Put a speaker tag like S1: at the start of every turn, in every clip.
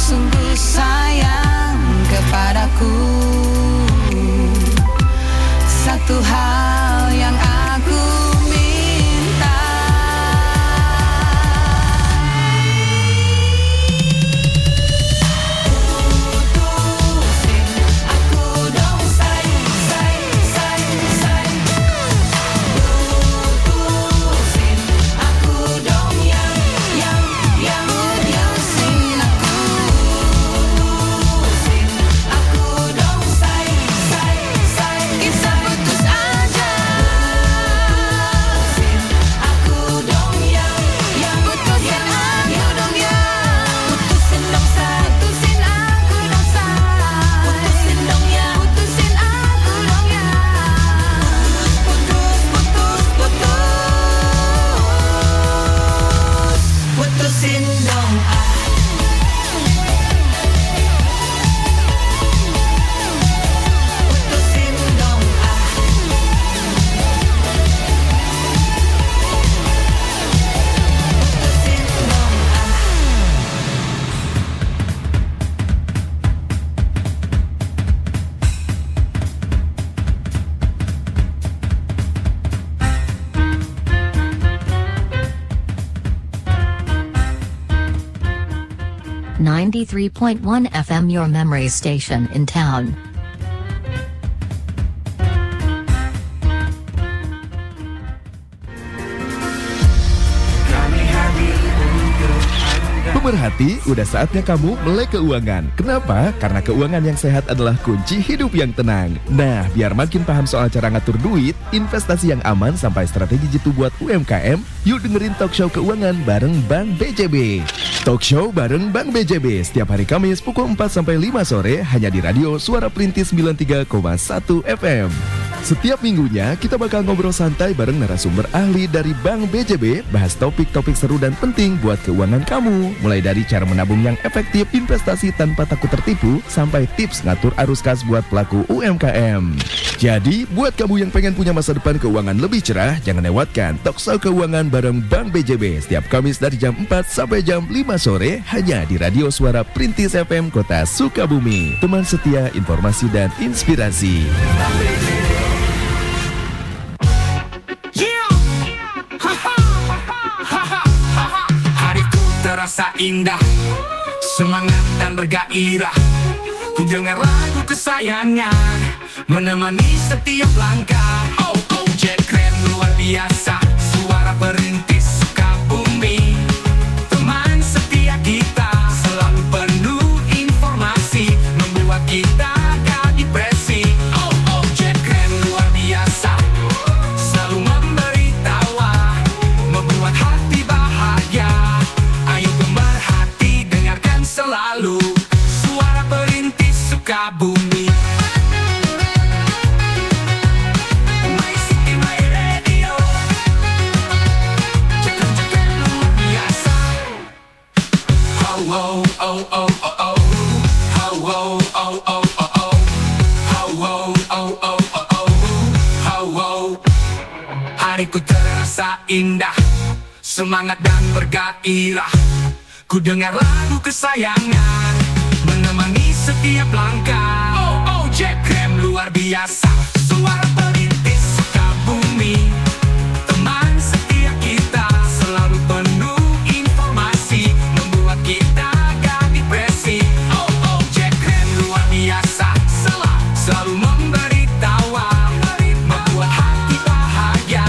S1: sungguh sayang kepadaku. Satu hal yang aku minta, putusin aku dong say, say, say, say. Putusin aku dong yang putusin aku. Putusin aku dong say, say, say. Kita putus aja. Putusin aku dong yang putusin aku dong putusin dong say. Putusin aku dong say. Putusin dong putusin aku dong putusin dong putusin dong putusin dong
S2: 93.1 FM, your memory station in town.
S3: Pemerhati, udah saatnya kamu melek keuangan. Kenapa? Karena keuangan yang sehat adalah kunci hidup yang tenang. Nah, biar makin paham soal cara ngatur duit, investasi yang aman sampai strategi jitu buat UMKM, yuk dengerin talk show keuangan bareng Bank BJB. Talk show bareng Bank BJB setiap hari Kamis pukul 4 sampai 5 sore hanya di radio Suara Perintis 93,1 FM. Setiap minggunya kita bakal ngobrol santai bareng narasumber ahli dari Bank BJB, bahas topik-topik seru dan penting buat keuangan kamu. Mulai dari cara menabung yang efektif, investasi tanpa takut tertipu, sampai tips ngatur arus kas buat pelaku UMKM. Jadi, buat kamu yang pengen punya masa depan keuangan lebih cerah, jangan lewatkan talk show keuangan bareng Bank BJB setiap Kamis dari jam 4 sampai jam 5 sore hanya di radio Suara Perintis FM Kota Sukabumi. Teman setia informasi dan inspirasi.
S4: Terasa indah, semangat dan bergairah. Ku dengar lagu kesayangan menemani setiap langkah. Oh, oh, Jack keren luar biasa, suara perintis Sukabumi. Teman setia kita, selalu penuh informasi, membuat kita gak depresi. Oh, oh, Jack keren luar biasa, selalu memberi tawa, membuat hati bahagia. Ayo pemerhati, dengarkan selalu suara perintis Sukabumi. My City, My Radio. Cekan-cekan luar biasa. Oh, oh, oh, oh, oh, oh. Oh, oh, oh, oh, oh, oh. Oh, oh, oh, oh, oh, oh. Oh, oh. Hariku terasa indah, semangat dan bergairah. Ku dengar lagu kesayangan menemani setiap langkah. Oh, oh, Jack keren luar biasa, suara perintis Sukabumi. Teman setia kita, selalu penuh informasi, membuat kita gak depresi. Oh, oh, Jack keren luar biasa, selalu memberi tawa, membuat hati bahagia.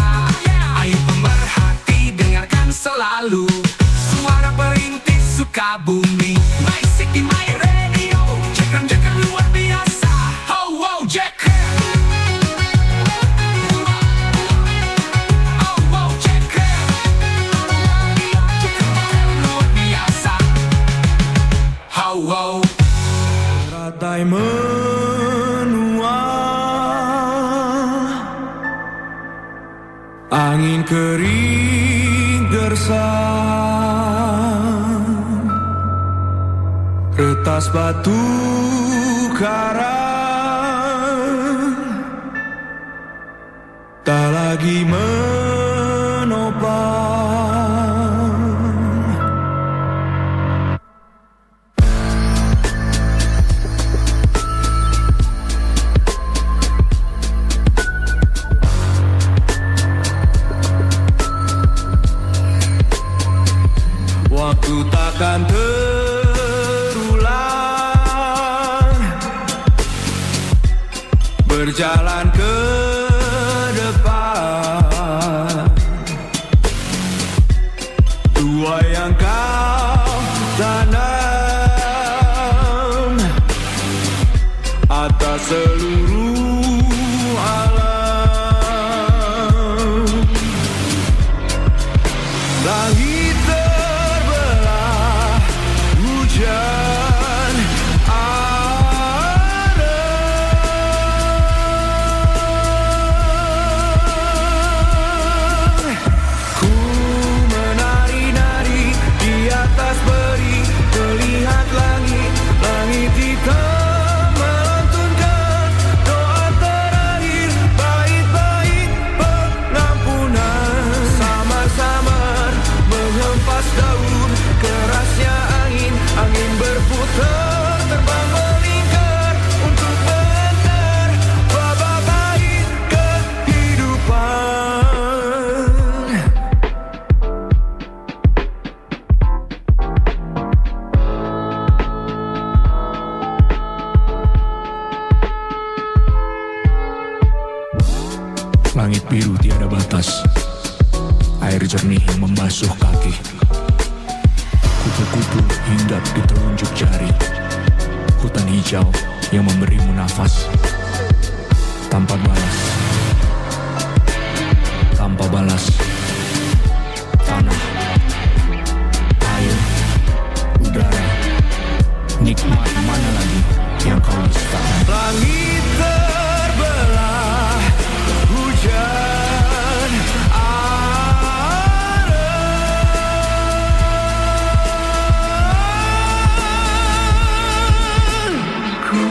S4: Ayo pemerhati, dengarkan selalu suara perintis Sukabumi. My City, My Radio. Cekan-cekan luar biasa. Oh, oh, Jack. Oh, oh, Jack. Cekan-cekan luar biasa. Oh, oh.
S5: Teratai menua, angin kering gersang, retas batu karang tak lagi menopang. berjalan ke depan. Tuai yang kau tanam atas seluruh alam. Langit terbelah, hujan ada. Ku menari-nari di atas peri, melihat langit, langit hitam melantunkan doa terakhir, bait-bait pengampunan. Samar-samar menghempas daun, kerasnya angin, angin berputar, terbang melingkar untuk mengantar babak akhir kehidupan. Langit biru tiada batas, air jernih yang membasuh kaki, kupu-kupu hinggap di telunjuk jari, hutan hijau yang memberimu nafas. Tanpa balas, tanpa balas, tanah, air, udara, nikmat mana lagi yang kau dustakan? Langit terbelah, hujan ada. Ku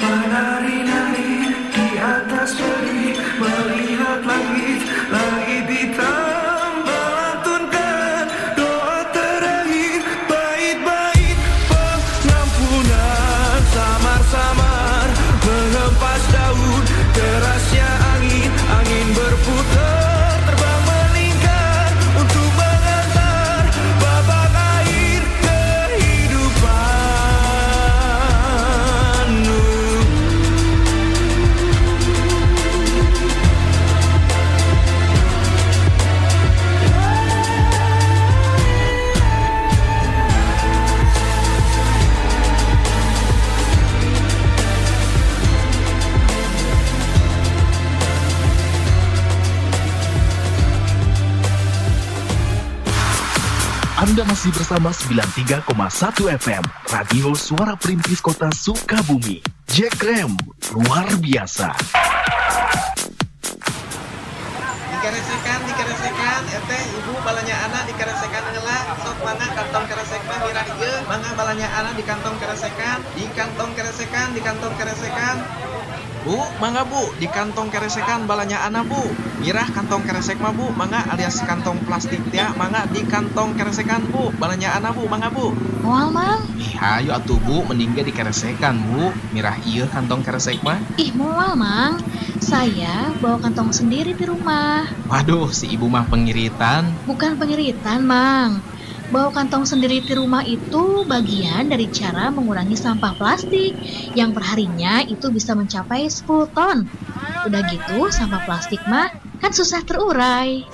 S5: menari-nari di atas peri, melihat langit, langit hitam melantunkan doa terakhir, bait-bait pengampunan. Samar-samar menghempas daun, kerasnya angin, angin berputar, terbang melingkar untuk mengantar babak akhir kehidupan.
S6: Anda masih bersama 93,1 FM Radio Suara Perintis Kota Sukabumi. Jack Rem, luar biasa.
S7: Dikeresekan, eteh ibu balanya anak dikeresekan heula, sok mangga kantong keresek mah mirah ieu, mangga balanya anak di kantong keresekan, di kantong keresekan. Bu, mangga bu, di kantong keresekan balanya anak bu. Mirah kantong keresek mah bu, mangga alias kantong plastik ya, mangga di kantong keresekan bu, balanya anak bu, mangga bu.
S8: Moal mang,
S7: Ih, ayo atuh bu, mending ge dikeresekan bu. Mirah ieu kantong keresek mah.
S8: ih moal mang. Saya bawa kantong sendiri di rumah.
S7: Waduh, si ibu mah pengiritan.
S8: Bukan pengiritan mang. Bawa kantong sendiri di rumah itu bagian dari cara mengurangi sampah plastik yang perharinya itu bisa mencapai 10 ton. Udah gitu sampah plastik mah kan susah terurai.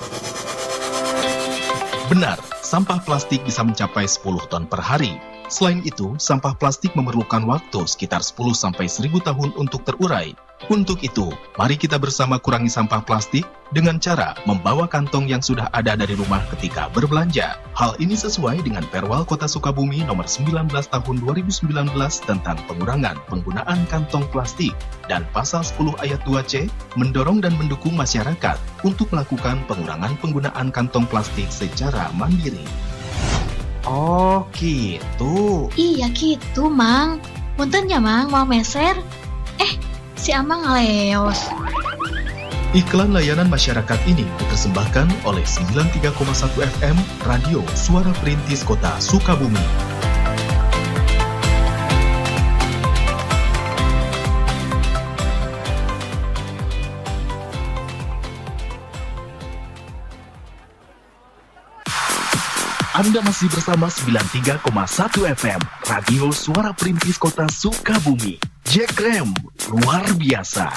S6: Benar, sampah plastik bisa mencapai 10 ton per hari. Selain itu, sampah plastik memerlukan waktu sekitar 10-1000 tahun untuk terurai. Untuk itu, mari kita bersama kurangi sampah plastik dengan cara membawa kantong yang sudah ada dari rumah ketika berbelanja. Hal ini sesuai dengan Perwal Kota Sukabumi nomor 19 tahun 2019 tentang pengurangan penggunaan kantong plastik dan pasal 10 ayat 2C mendorong dan mendukung masyarakat untuk melakukan pengurangan penggunaan kantong plastik secara mandiri.
S7: Oh, gitu.
S8: Iya gitu mang. Puntennya mang mau meser. Si Amang ngaleos.
S6: Iklan layanan masyarakat ini dipersembahkan oleh 93,1 FM Radio Suara Perintis Kota Sukabumi. Anda masih bersama 93,1 FM Radio Suara Perintis Kota Sukabumi. Jack Rem, luar biasa.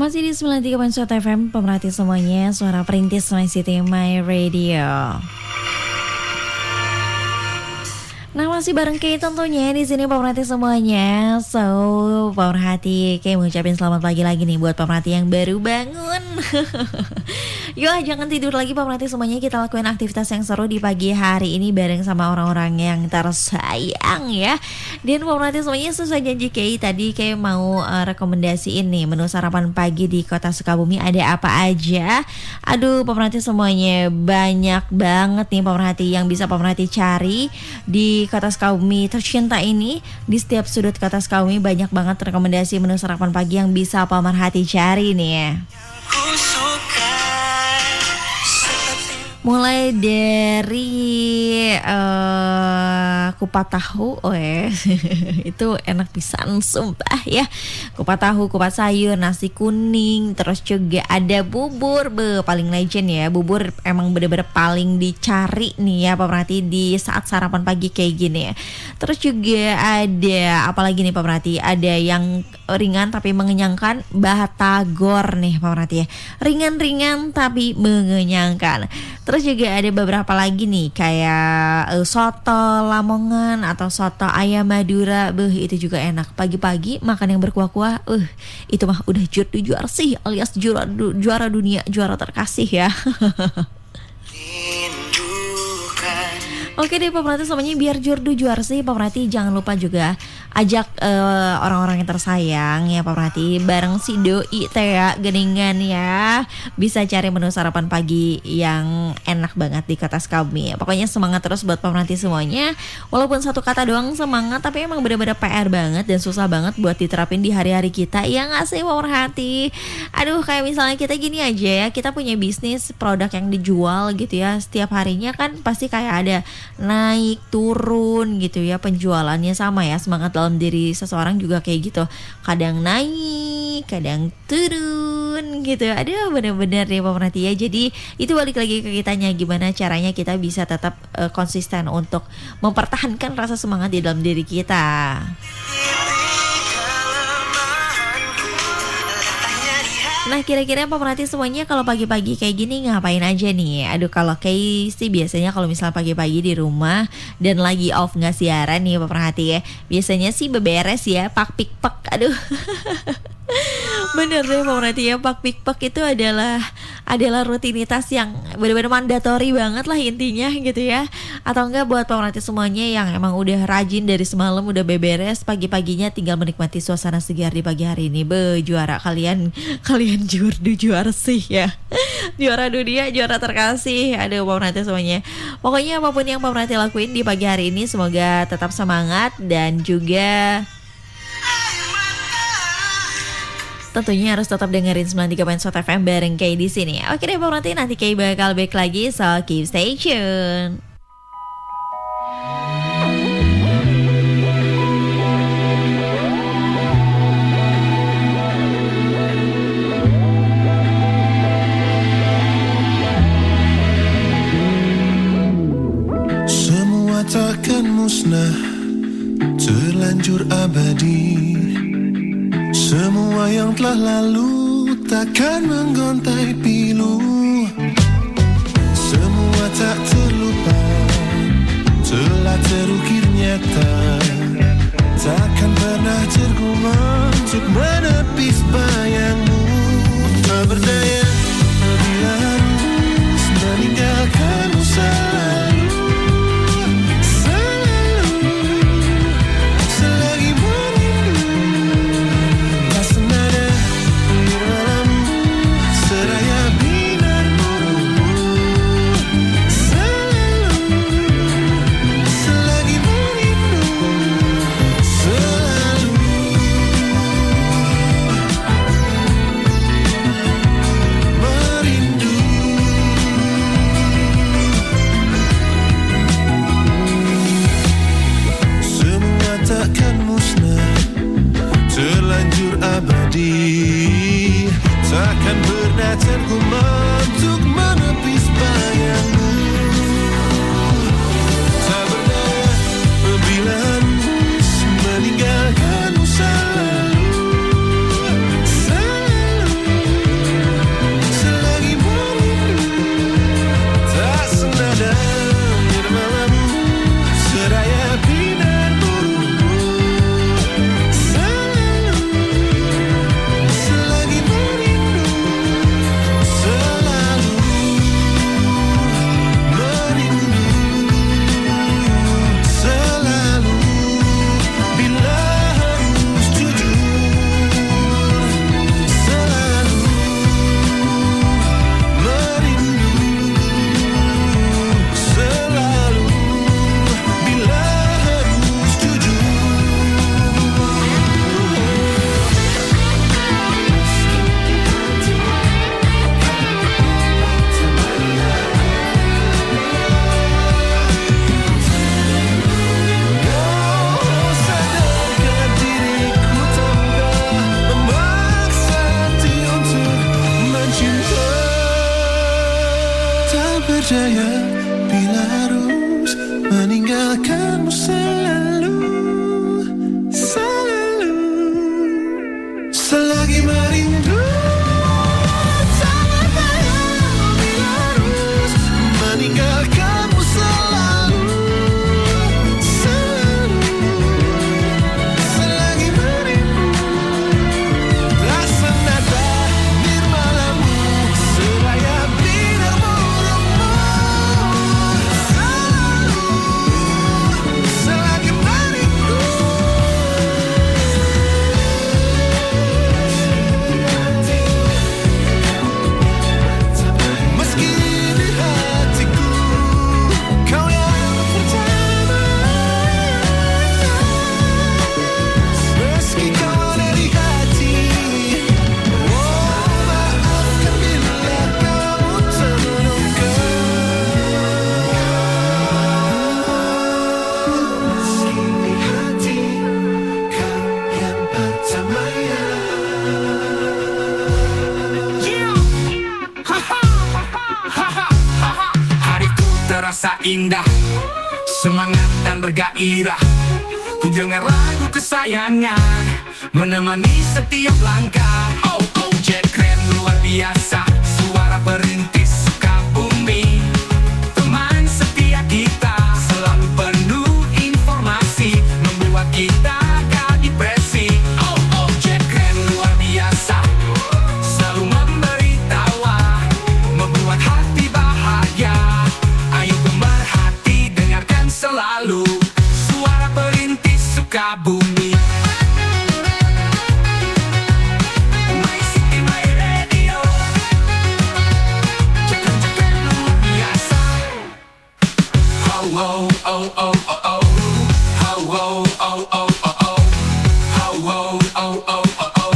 S9: Masih di 93.1 FM, pemerhati semuanya, suara perintis My City My Radio. Nah, masih bareng Kay tentunya di sini pemerhati semuanya. So, pemerhati Kay mau ucapin selamat pagi lagi nih buat pemerhati yang baru bangun. Yuk, jangan tidur lagi pemerhati semuanya. Kita lakuin aktivitas yang seru di pagi hari ini bareng sama orang-orang yang tersayang ya. Dan pemerhati semuanya, sesuai janji Kay tadi, Kay mau rekomendasiin nih menu sarapan pagi di Kota Sukabumi ada apa aja. Aduh, pemerhati semuanya, banyak banget nih pemerhati yang bisa pemerhati cari di Kota Sukabumi tercinta ini. Di setiap sudut Kota Sukabumi banyak banget rekomendasi menu sarapan pagi yang bisa pemerhati cari nih ya. Mulai dari kupat tahu, itu enak pisan sumpah ya. Kupat tahu, kupat sayur, nasi kuning, terus juga ada bubur, paling legend ya. Bubur emang bener-bener paling dicari nih ya pemerhati di saat sarapan pagi kayak gini ya. Terus juga ada apalagi nih pemerhati, ada yang ringan tapi mengenyangkan, batagor nih pemerhati ya. Ringan-ringan tapi mengenyangkan. Terus juga ada beberapa lagi nih kayak soto Lamongan atau soto ayam Madura. Itu juga enak. Pagi-pagi makan yang berkuah-kuah. Itu mah udah juara sih alias juara dunia, juara terkasih ya. Oke deh pemerhati semuanya, biar juara sih pemerhati jangan lupa juga ajak orang-orang yang tersayang ya pemerhati, bareng si doi Tea Geningan ya, bisa cari menu sarapan pagi yang enak banget di Kota Sukabumi. Pokoknya semangat terus buat pemerhati semuanya. Walaupun satu kata doang semangat, tapi emang bener-bener PR banget dan susah banget buat diterapin di hari-hari kita. Ya nggak sih pemerhati? Aduh, kayak misalnya kita gini aja ya, kita punya bisnis produk yang dijual gitu ya, setiap harinya kan pasti kayak ada naik turun gitu ya penjualannya. Sama ya, semangat dalam diri seseorang juga kayak gitu, kadang naik kadang turun gitu. Aduh, bener-bener deh pemerhati ya. Jadi itu balik lagi ke kitanya, gimana caranya kita bisa tetap konsisten untuk mempertahankan rasa semangat di dalam diri kita. Nah, kira-kira pemerhati semuanya kalau pagi-pagi kayak gini ngapain aja nih? Aduh, kalau kayak sih biasanya kalau misalnya pagi-pagi di rumah dan lagi off nggak siaran nih pemerhati ya, biasanya sih beberes ya, pak-pik-pak. Aduh. Bener deh pemerhati ya, pak-pik-pak itu adalah rutinitas yang benar-benar mandatori banget lah intinya gitu ya. Atau enggak buat pemerhati semuanya yang emang udah rajin dari semalam udah beberes, pagi-paginya tinggal menikmati suasana segar di pagi hari ini. Juara kalian juara sih ya. Juara dunia, juara terkasih. Aduh pemerhati semuanya, pokoknya apapun yang pemerhati lakuin di pagi hari ini semoga tetap semangat dan juga tentunya harus tetap dengerin 93.1 FM bareng Kay di sini. Oke deh pemerhati, nanti Kay bakal back lagi, so keep stay tune.
S10: Semua takkan musnah, terlanjur abadi. Semua yang telah lalu takkan menggontai pilu. Semua tak terlupa, telah terukir nyata. Takkan pernah terguma untuk menepis bayangmu. Tak berdaya bila harus meninggalkanmu selalu. Seraya bina percaya bila harus meninggalkanmu selalu, selalu. Selagi merindu, sangat sayang bila harus meninggalkanmu selalu, selalu. Selagi merindu, rasa nada nirmalamu seraya binar burungmu, selalu. Selagi merindu, meski di hatiku kau yang pertama, meski kau ada di hati. Oh, maafkan bila kamu terluka, meski di hati kau yang pertama.
S4: Hariku terasa indah, semangat dan bergairah. Ku dengar lagu kesayangan, menemani setiap langkah. Oh, oh, Jack keren luar biasa, suara perintis Sukabumi. Teman setia kita, selalu penuh informasi, membuat kita gak depresi. Oh, oh, Jack keren luar biasa, selalu memberi tawa, membuat hati bahagia. Ayo pemerhati, dengarkan selalu suara perintis Sukabumi. My city, my radio. Cekan-cekan luar biasa. Oh, oh, oh, oh, oh, oh. Oh, oh, oh, oh, oh, oh. Oh, oh, oh, oh, oh, oh.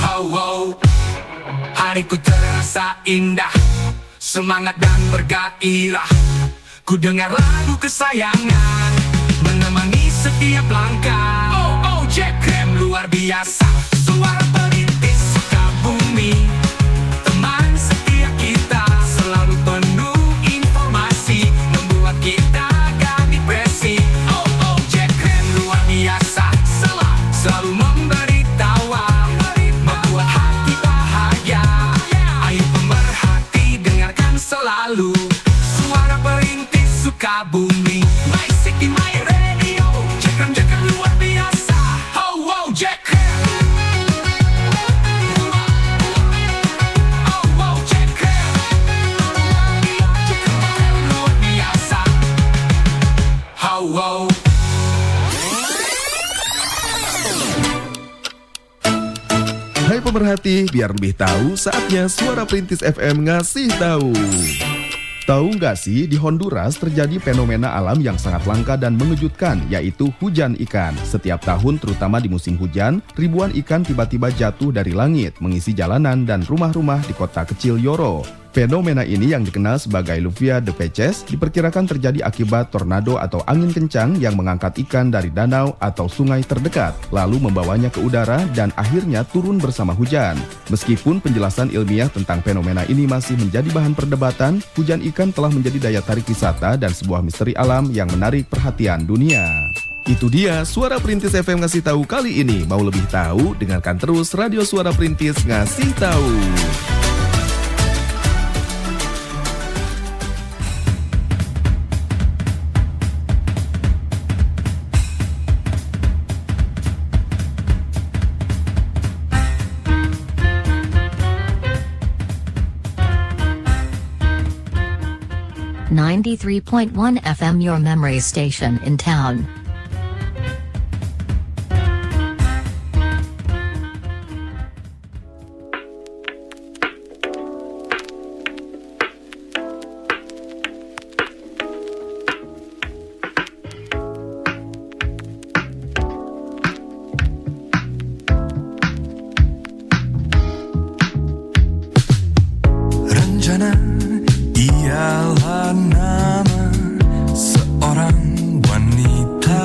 S4: Oh, oh. Hariku terasa indah, semangat dan bergairah. Ku dengar lagu kesayangan, menemani setiap langkah. Oh, oh, Jack keren luar biasa, suara perintis Sukabumi. Teman setia kita, selalu penuh informasi, membuat kita gak depresi. Oh, oh, Jack keren luar biasa, selalu memberi tawa, membuat hati bahagia. Ayo pemerhati, dengarkan selalu suara perintis Sukabumi. My city, my radio. Cekan-cekan luar biasa. Oh, wow, Jack keren. Oh, wow, Jack keren. Cekan-cekan luar biasa. Oh, wow.
S3: Hai pemerhati, biar lebih tahu saatnya Suara Perintis FM ngasih tahu. Tahu nggak sih, di Honduras terjadi fenomena alam yang sangat langka dan mengejutkan, yaitu hujan ikan. Setiap tahun, terutama di musim hujan, ribuan ikan tiba-tiba jatuh dari langit, mengisi jalanan dan rumah-rumah di kota kecil Yoro. Fenomena ini yang dikenal sebagai Lluvia de Peces diperkirakan terjadi akibat tornado atau angin kencang yang mengangkat ikan dari danau atau sungai terdekat, lalu membawanya ke udara dan akhirnya turun bersama hujan. Meskipun penjelasan ilmiah tentang fenomena ini masih menjadi bahan perdebatan, hujan ikan telah menjadi daya tarik wisata dan sebuah misteri alam yang menarik perhatian dunia. Itu dia Suara Perintis FM ngasih tahu kali ini. Mau lebih tahu? Dengarkan terus Radio Suara Perintis ngasih tahu.
S2: .1 FM, your memory station in town.
S10: Rencana ialah nama seorang wanita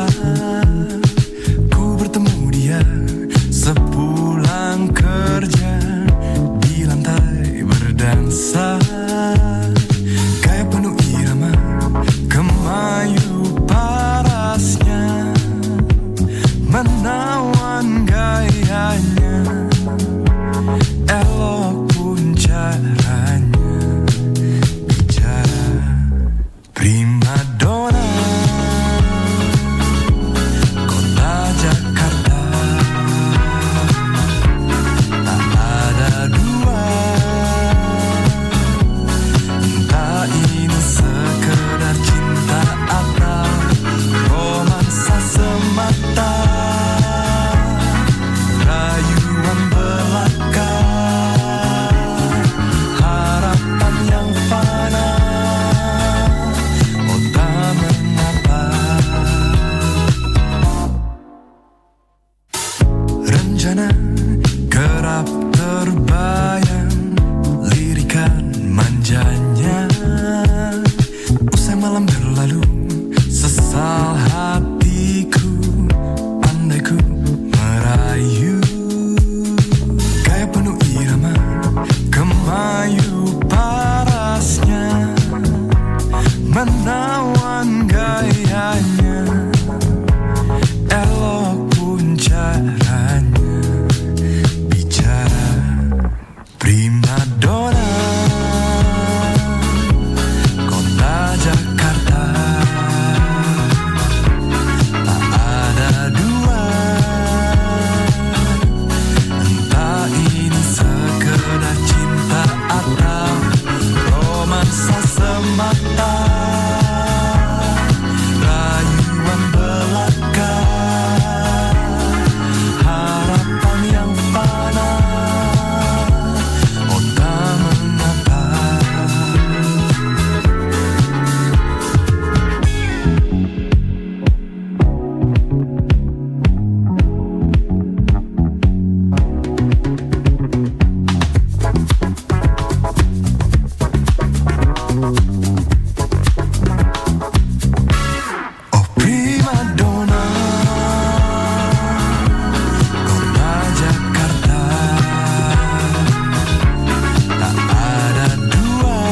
S10: semata, rayuan belaka, harapan yang fana, oh tak mengapa. Oh prima donna, kota Jakarta, tak ada dua.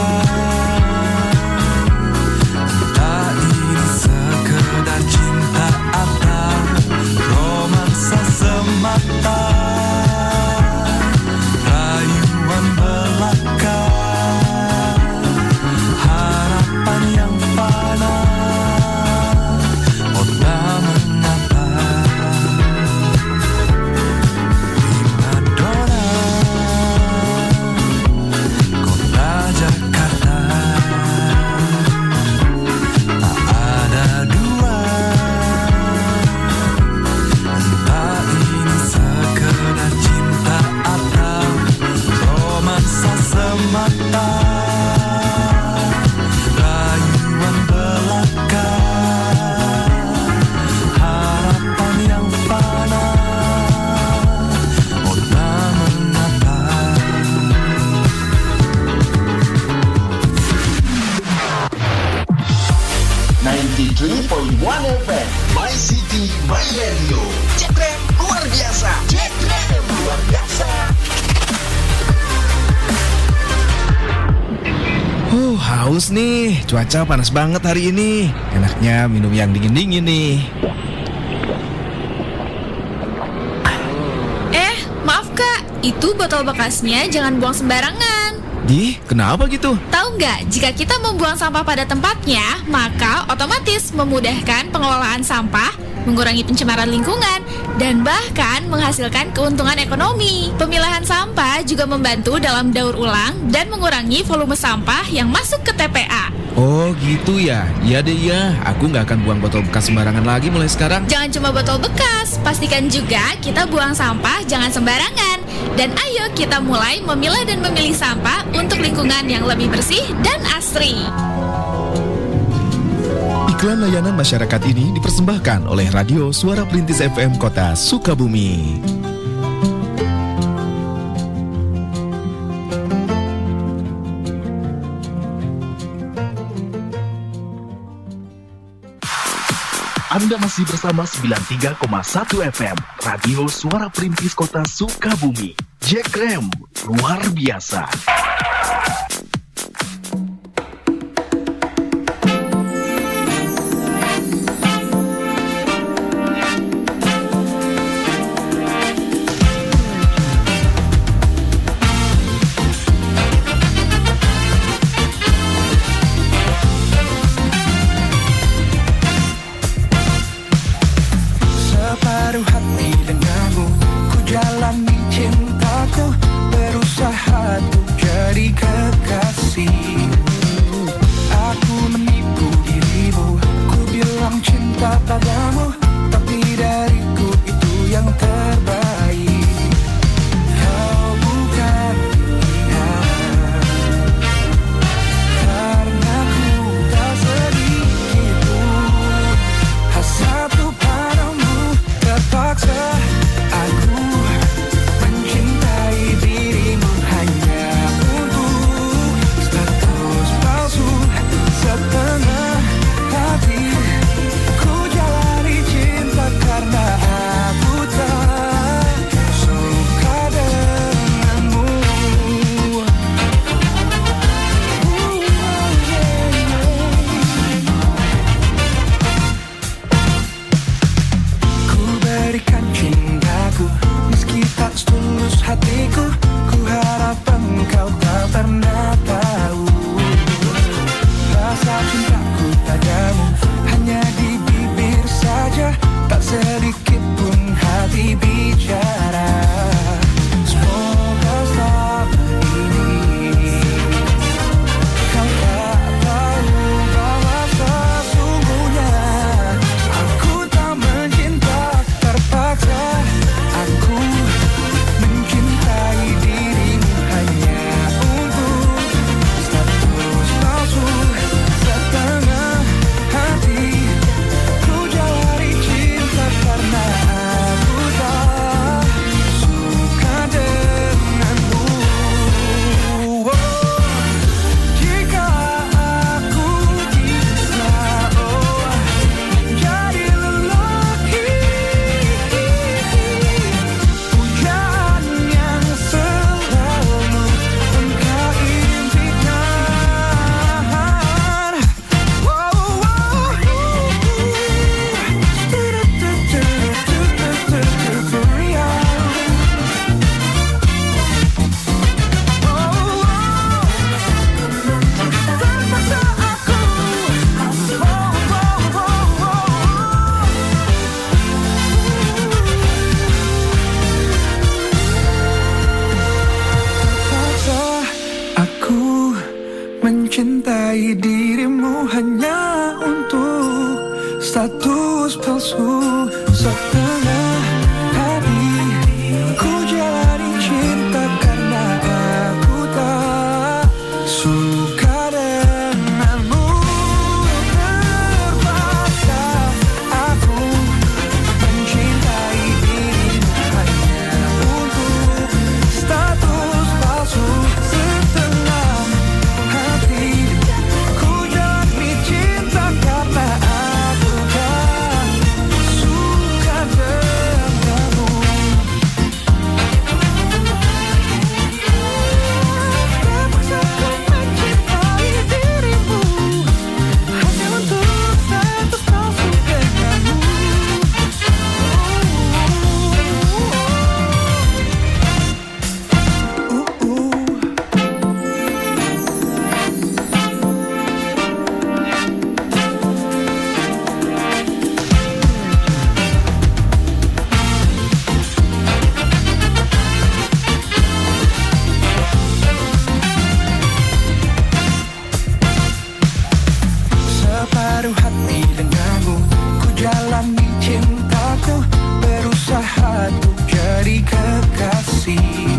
S10: Entah ini sekedar cinta atau romansa semata, rayuan belaka, harapan yang fana, oh tak mengapa. Prima donna, kota Jakarta, tak ada dua. Entah ini sekedar cinta atau romansa semata, rayuan belaka, harapan yang fana, oh tak mengapa.
S11: 93.1 FM My City, My Radio. Jekrem luar biasa. Jekrem luar biasa.
S3: Haus nih. Cuaca panas banget hari ini. Enaknya minum yang dingin-dingin nih.
S12: Maaf kak, itu botol bekasnya jangan buang sembarangan.
S3: Dih, kenapa gitu?
S12: Tahu nggak, jika kita membuang sampah pada tempatnya, maka otomatis memudahkan pengelolaan sampah, mengurangi pencemaran lingkungan, dan bahkan menghasilkan keuntungan ekonomi. Pemilahan sampah juga membantu dalam daur ulang dan mengurangi volume sampah yang masuk ke TPA.
S3: Oh gitu ya. Iya deh ya. Aku nggak akan buang botol bekas sembarangan lagi mulai sekarang.
S12: Jangan cuma botol bekas, pastikan juga kita buang sampah jangan sembarangan. Dan ayo kita mulai memilah dan memilih sampah untuk lingkungan yang lebih bersih dan asri.
S3: Iklan layanan masyarakat ini dipersembahkan oleh Radio Suara Perintis FM Kota Sukabumi.
S6: Anda masih bersama 93,1 FM Radio Suara Perintis Kota Sukabumi. Jekrem luar biasa.
S10: Separuh hati denganmu, ku jalani cintaku, berusaha untuk jadi hanya untuk status palsu. Setengah hati ku jalani cinta karena aku tak suka denganmu. Terpaksa aku mencintai dirimu hanya untuk status palsu. Setengah hati ku jalani cinta karena aku tak suka denganmu. Terpaksa ku mencintai dirimu hanya untuk status palsu denganmu. Separuh hati denganmu, ku jalani cintaku, berusaha untuk jadi kekasih.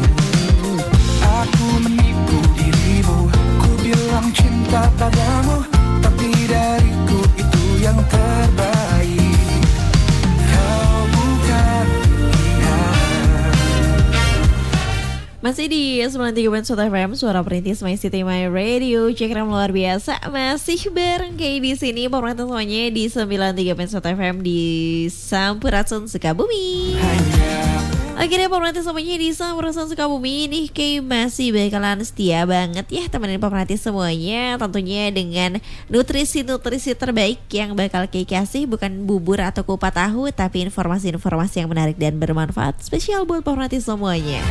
S10: Aku menipu dirimu, ku bilang cinta padamu, tapi dariku itu yang terbaik. Kau bukan pilihan.
S9: Masih di 93.1 FM, Suara Perintis My City My Radio, Cekram luar biasa. Masih bareng kayak di sini pemerintah semuanya di 93.1 FM di Sampurasun Sukabumi. Oke deh pemerintah semuanya di Sampurasun Sukabumi nih kayak masih bakalan setia banget ya temenin pemerintah semuanya, tentunya dengan nutrisi-nutrisi terbaik yang bakal kayak kasih, bukan bubur atau kupat tahu, tapi informasi-informasi yang menarik dan bermanfaat spesial buat pemerintah semuanya.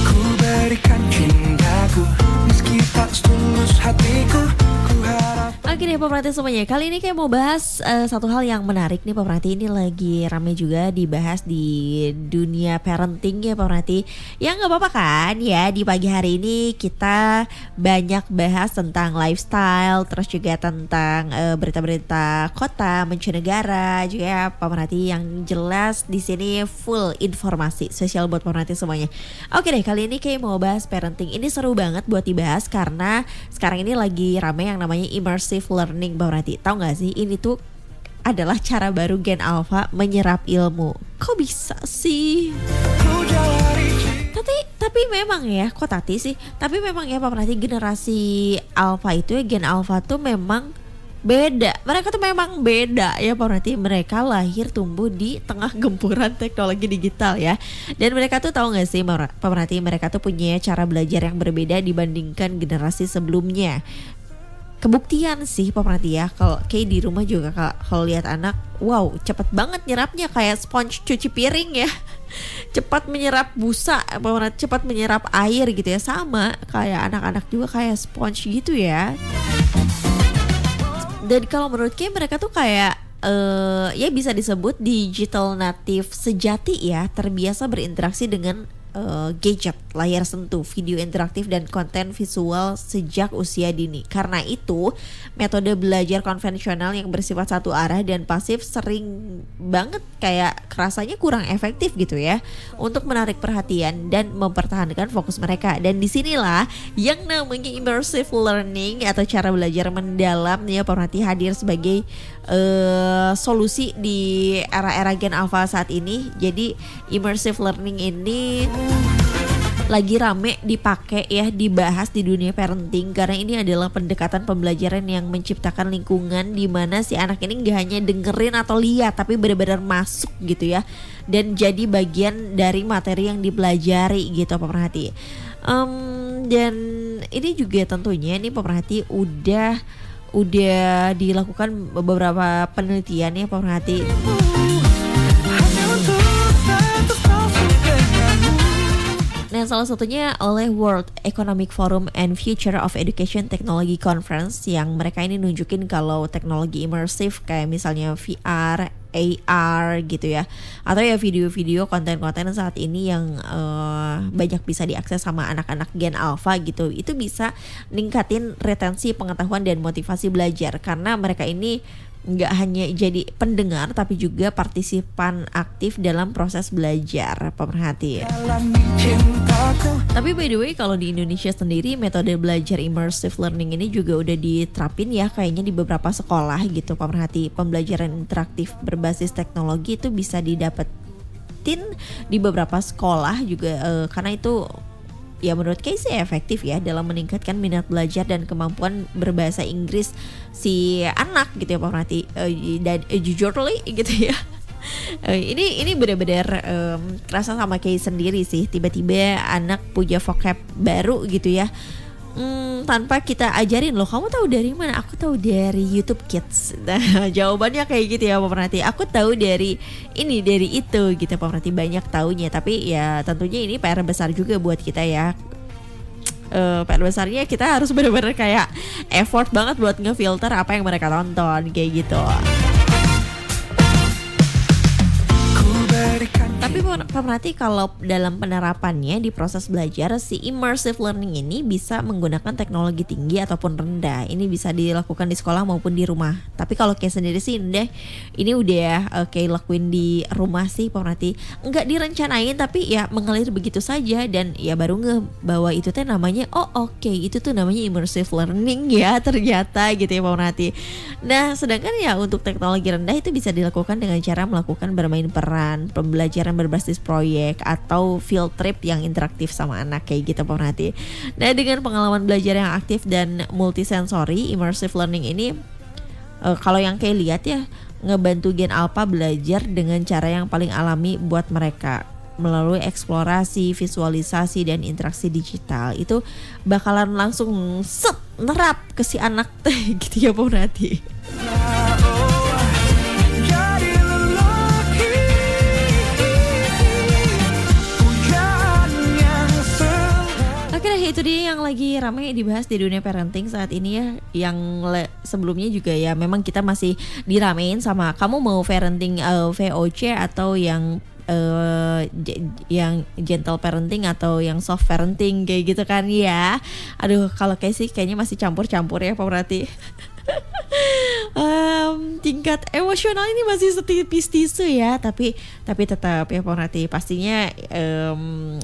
S10: Ku berikan cintaku meski tak setulus hatiku. Ku harap
S9: Oke deh pemerhati semuanya, kali ini kayak mau bahas satu hal yang menarik nih pemerhati. Ini lagi rame juga dibahas di dunia parenting ya pemerhati. Ya gak apa-apa kan ya, di pagi hari ini kita banyak bahas tentang lifestyle, terus juga tentang berita-berita kota, mancanegara juga ya pemerhati. Yang jelas di sini full informasi spesial buat pemerhati semuanya. Oke deh, kali ini kayak mau bahas parenting. Ini seru banget buat dibahas karena sekarang ini lagi rame yang namanya immersive learning pemerhati. Tahu gak sih ini tuh adalah cara baru Gen Alpha menyerap ilmu. Kok bisa sih? Tapi memang ya, kok tati sih? Tapi memang ya pemerhati, generasi Alpha itu ya, Gen Alpha tuh memang beda. Mereka tuh memang beda ya pemerhati. Mereka lahir tumbuh di tengah gempuran teknologi digital ya. Dan mereka tuh tahu gak sih pemerhati, mereka tuh punya cara belajar yang berbeda dibandingkan generasi sebelumnya. Kebuktian sih pemerhati ya, kalau kayak di rumah juga kalau lihat anak, wow cepet banget nyerapnya kayak sponge cuci piring ya. Cepat menyerap busa, cepat menyerap air gitu ya. Sama kayak anak-anak juga kayak sponge gitu ya. Dan kalau menurut Kay, mereka tuh kayak ya bisa disebut digital native sejati ya, terbiasa berinteraksi dengan gadget, layar sentuh, video interaktif dan konten visual sejak usia dini. Karena itu, metode belajar konvensional yang bersifat satu arah dan pasif sering banget kayak rasanya kurang efektif gitu ya untuk menarik perhatian dan mempertahankan fokus mereka. Dan disinilah yang namanya immersive learning atau cara belajar mendalam ya pemerhati hadir sebagai solusi di era-era Gen Alpha saat ini. Jadi immersive learning ini lagi rame dipakai ya, dibahas di dunia parenting karena ini adalah pendekatan pembelajaran yang menciptakan lingkungan di mana si anak ini gak hanya dengerin atau lihat tapi benar-benar masuk gitu ya, dan jadi bagian dari materi yang dipelajari gitu pemerhati. Dan ini juga tentunya ini pemerhati udah dilakukan beberapa penelitian ya pemerhati. Nah, salah satunya oleh World Economic Forum and Future of Education Technology Conference, yang mereka ini nunjukin kalau teknologi imersif kayak misalnya VR, AR gitu ya, atau ya video-video konten-konten saat ini yang banyak bisa diakses sama anak-anak Gen Alpha gitu, itu bisa ningkatin retensi pengetahuan dan motivasi belajar, karena mereka ini nggak hanya jadi pendengar tapi juga partisipan aktif dalam proses belajar, pemerhati. Tapi by the way, kalau di Indonesia sendiri metode belajar immersive learning ini juga udah diterapin ya kayaknya di beberapa sekolah gitu, pemerhati. Pembelajaran interaktif berbasis teknologi itu bisa didapetin di beberapa sekolah juga, karena itu ya menurut Kay sih efektif ya dalam meningkatkan minat belajar dan kemampuan berbahasa Inggris si anak gitu ya, pemerhati. Dan jujurly gitu ya, ini benar-benar terasa sama Kay sendiri sih, tiba-tiba anak punya vocab baru gitu ya, tanpa kita ajarin. Loh, kamu tahu dari mana? Aku tahu dari YouTube Kids. Nah, jawabannya kayak gitu ya, pemerhati. Aku tahu dari ini, dari itu gitu, pemerhati. Banyak taunya, tapi ya tentunya ini PR besar juga buat kita ya. PR besarnya kita harus benar-benar kayak effort banget buat ngefilter apa yang mereka tonton kayak gitu. Tapi pemerhati, kalau dalam penerapannya di proses belajar, si immersive learning ini bisa menggunakan teknologi tinggi ataupun rendah. Ini bisa dilakukan di sekolah maupun di rumah. Tapi kalau kayak sendiri sih ini udah kayak lakuin di rumah sih, pemerhati. Enggak direncanain tapi ya mengalir begitu saja, dan ya baru bahwa itu teh namanya itu tuh namanya immersive learning ya ternyata gitu ya, pemerhati. Nah, sedangkan ya untuk teknologi rendah itu bisa dilakukan dengan cara melakukan bermain peran, pembelajaran berbasis proyek, atau field trip yang interaktif sama anak kayak gitu, pemerhati. Nah, dengan pengalaman belajar yang aktif dan multisensori, immersive learning ini kalau yang kayak lihat ya, ngebantu Gen Alpha belajar dengan cara yang paling alami buat mereka melalui eksplorasi, visualisasi, dan interaksi digital. Itu bakalan langsung nerap ke si anak gitu ya, pemerhati. Itu dia yang lagi ramai dibahas di dunia parenting saat ini ya. Yang sebelumnya juga ya memang kita masih diramein sama kamu mau parenting VOC atau yang gentle parenting atau yang soft parenting kayak gitu kan ya. Aduh, kalau kayak sih kayaknya masih campur-campur ya, pemerhati. Tingkat emosional ini masih setipis tisu ya, tapi tetap ya, pemerhati, pastinya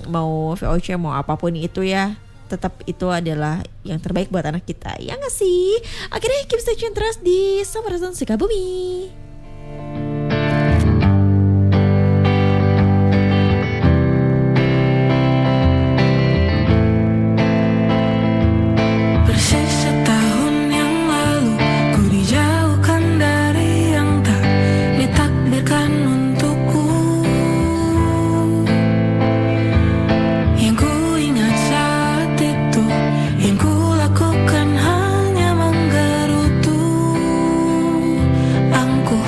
S9: mau VOC mau apapun itu ya, tetap itu adalah yang terbaik buat anak kita, ya nggak sih? Akhirnya keep stay tune terus di Samarasan Sukabumi.
S10: Angku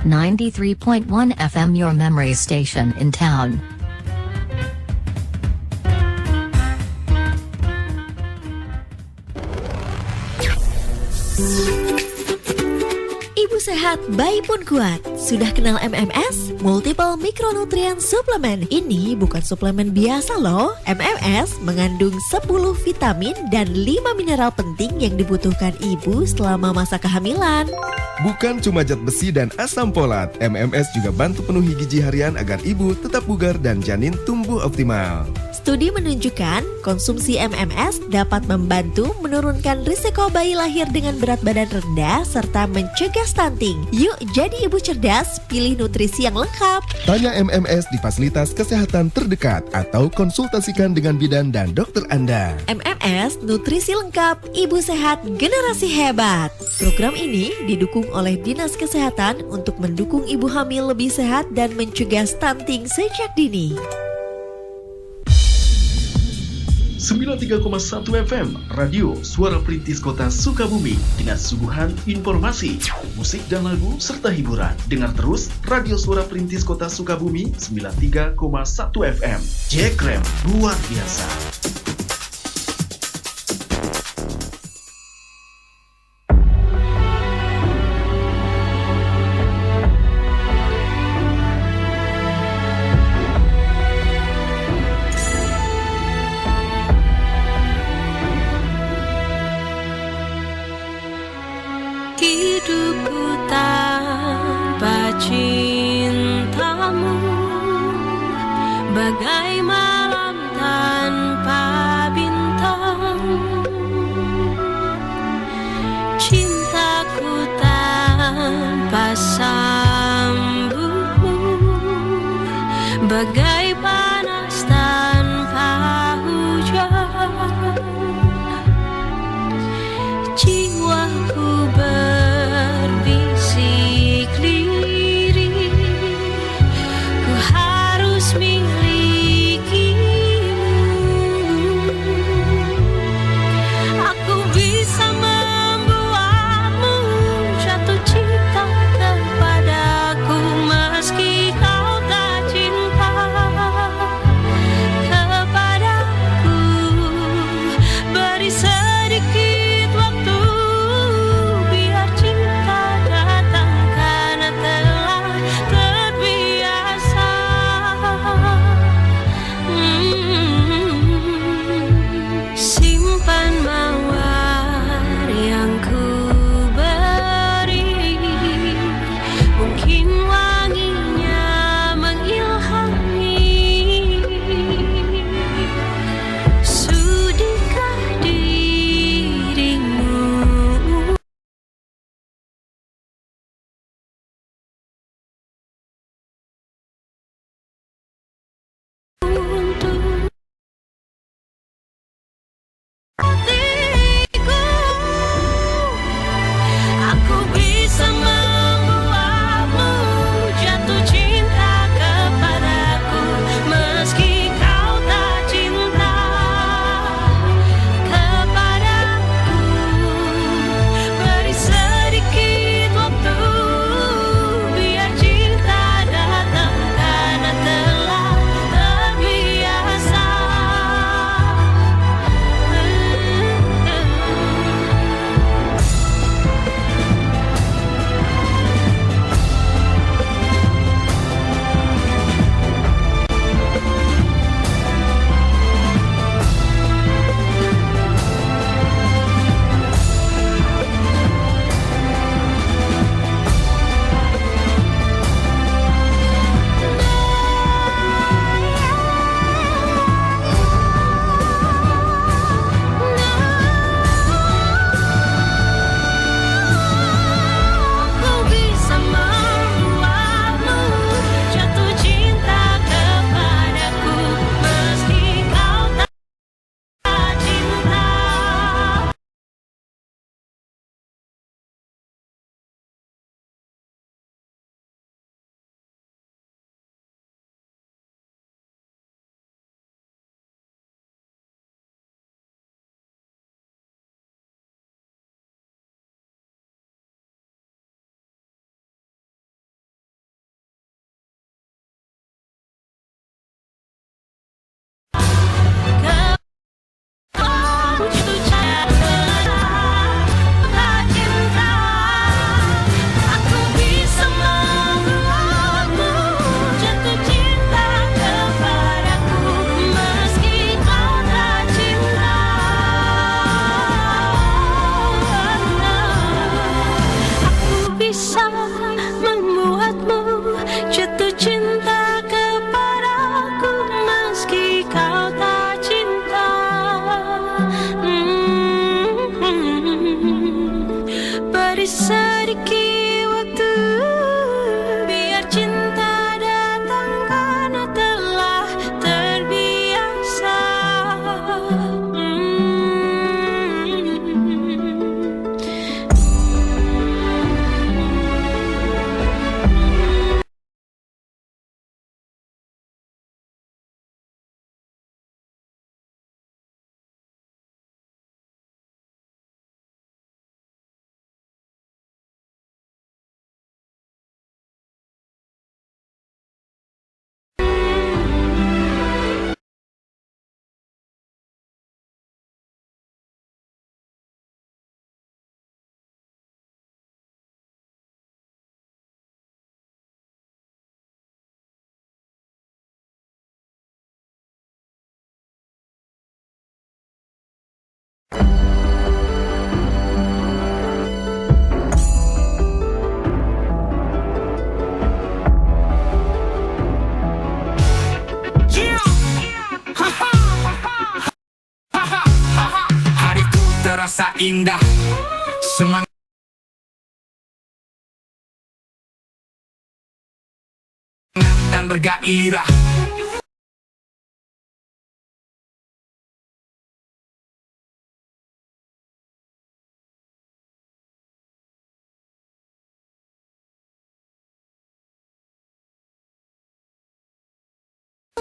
S2: 93.1 FM, your memory station in town.
S13: Ibu sehat, bayi pun kuat. Sudah kenal MMS? Multiple Micronutrient Supplement. Ini bukan suplemen biasa loh. MMS mengandung 10 vitamin dan 5 mineral penting yang dibutuhkan ibu selama masa kehamilan.
S3: Bukan cuma zat besi dan asam folat, MMS juga bantu penuhi gizi harian agar ibu tetap bugar dan janin tumbuh optimal.
S13: Studi menunjukkan konsumsi MMS dapat membantu menurunkan risiko bayi lahir dengan berat badan rendah serta mencegah stunting. Yuk jadi ibu cerdas, pilih nutrisi yang lengkap.
S3: Tanya MMS di fasilitas kesehatan terdekat atau konsultasikan dengan bidan dan dokter Anda.
S13: MMS, nutrisi lengkap, ibu sehat, generasi hebat. Program ini didukung oleh Dinas Kesehatan untuk mendukung ibu hamil lebih sehat dan mencegah stunting sejak dini.
S6: 93,1 FM Radio Suara Perintis Kota Sukabumi dengan suguhan informasi, musik dan lagu serta hiburan. Dengar terus Radio Suara Perintis Kota Sukabumi 93,1 FM. Jekrem luar biasa.
S1: Hidupku tanpa cintamu bagai malam tanpa bintang. Cintaku tanpa sambutmu bagai panas tanpa hujan. Jiwaku berbisik lirih, ku harus miliki sedikit waktu, biar cinta datang karena telah terbiasa.
S4: Hariku terasa indah, semangat dan bergairah.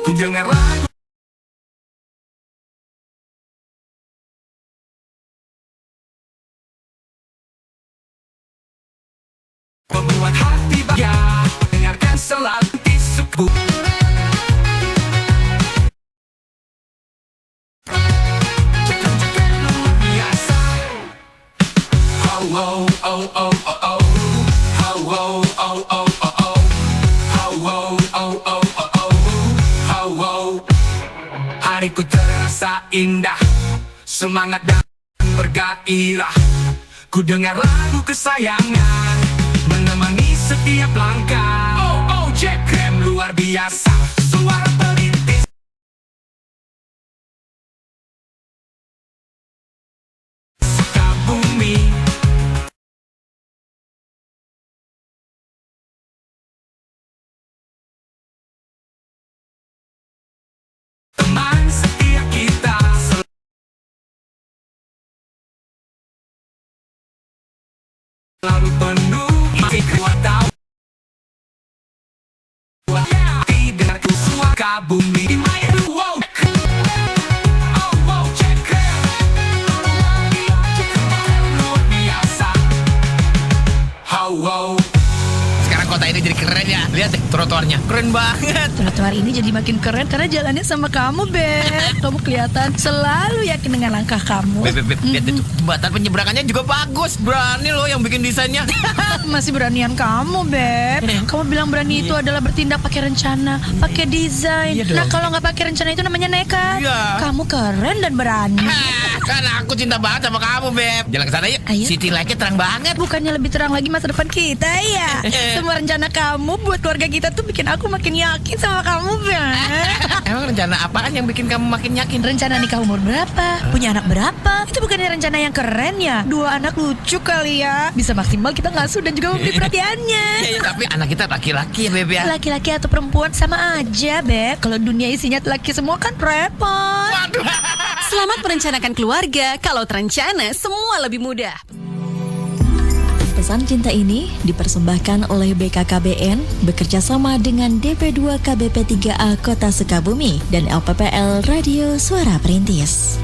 S4: Ku dengar lagu membuat hati bahagia, dengarkan selalu kisahku. Cekrem luar biasa. Oh oh oh oh oh oh. Oh oh oh oh oh oh. Oh oh oh oh oh oh. Oh oh. Hariku terasa indah, semangat dan bergairah. Ku dengar lagu kesayangan menemani setiap langkah. Oh oh, Cekrem luar biasa, suara perintis Sukabumi. Teman setia kita selalu penuh isi kuatau. Tidak ku suaka bumi. Wow. Oh wow, Cekrem luar biasa. Oh wow.
S14: Sekarang kota ini jadi keren ya. Lihat deh trotoarnya, keren banget.
S15: Trotoar ini jadi makin keren karena jalannya sama kamu, Beb. Kamu kelihatan selalu yakin dengan langkah kamu.
S14: Beb, lihat itu jembatan penyeberangannya juga bagus. Berani loh yang bikin desainnya.
S15: Masih beranian kamu, Beb. Kamu bilang berani itu adalah bertindak pakai rencana, pakai desain.
S14: Iya dong.
S15: Nah, kalau nggak pakai rencana itu namanya nekat.
S14: Iya.
S15: Kamu keren dan berani.
S14: Karena aku cinta banget sama kamu, Beb. Jalan ke sana yuk.
S15: Ayo.
S14: City light-nya terang banget.
S15: Bukannya lebih terang lagi masa depan kita ya? Semua rencana kamu buat keluarga kita tuh bikin aku makin yakin sama kamu, Beb.
S14: Emang rencana apaan yang bikin kamu makin yakin?
S15: Rencana nikah umur berapa? Punya anak berapa? Itu bukannya rencana yang keren ya? 2 anak lucu kali ya. Bisa maksimal kita ngasuh dan juga memberi perhatiannya.
S14: Iya, tapi anak kita laki-laki ya, Beb ya.
S15: Laki-laki atau perempuan sama aja, Beb. Kalau dunia isinya laki semua kan repot.
S16: Selamat merencanakan keluarga. Kalau terencana, semua lebih mudah.
S13: Pesan cinta ini dipersembahkan oleh BKKBN bekerjasama dengan DP2 KBP 3A Kota Sukabumi dan LPPL Radio Suara Perintis.